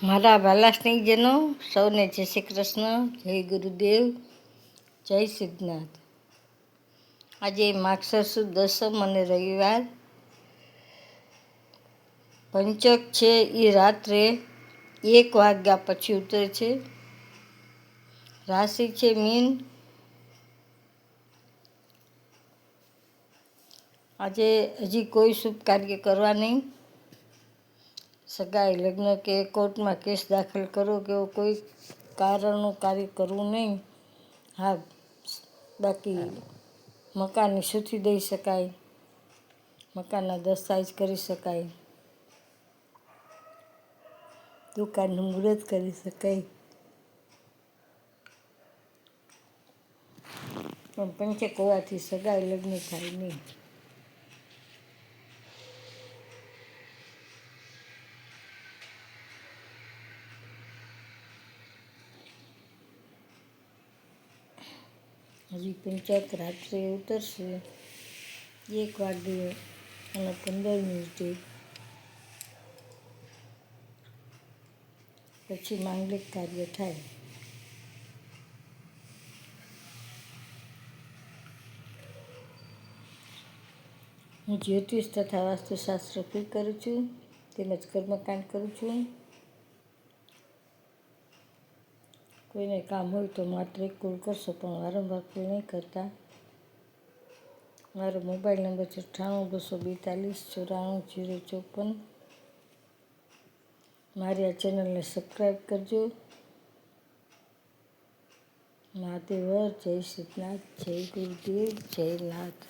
મારા વાલા સ્નેહીજનો સૌને જય શ્રી કૃષ્ણ, જય ગુરુદેવ, જય સિદ્ધનાથ. આજે માગસર સુદ દસમ અને રવિવાર. પંચક છે એ રાત્રે 1 વાગ્યા પછી ઉતરે છે. રાશિ છે મીન. આજે હજી કોઈ શુભ કાર્ય કરવા નહીં. સગાઈ, લગ્ન કે કોર્ટમાં કેસ દાખલ કરો કે એવું કોઈ કારણનું કાર્ય કરવું નહીં. હા, બાકી મકાનની સૂચિ દઈ શકાય, મકાનના દસ્તાવેજ કરી શકાય, દુકાનનું મુહૂર્ત કરી શકાય. પણ પંચક હોવાથી સગાઈ લગ્ન થાય નહીં. હજી પંચક રાત્રે ઉતરશે 1 વાગે અને 15 મિનિટે. પછી માંગલિક કાર્ય થાય. હું જ્યોતિષ તથા વાસ્તુશાસ્ત્ર ફી કરું છું, તેમજ કર્મકાંડ કરું છું. કોઈને કામ હોય તો માત્ર એક કોલ કરશો, પણ વારંવાર કોલ નહીં કરતા. મારો મોબાઈલ નંબર છે 98-242-94-054. મારી આ ચેનલને સબસ્ક્રાઈબ કરજો. મહાદેવ, જય સિદ્ધનાથ, જય ગુરુદેવ, જય નાથ.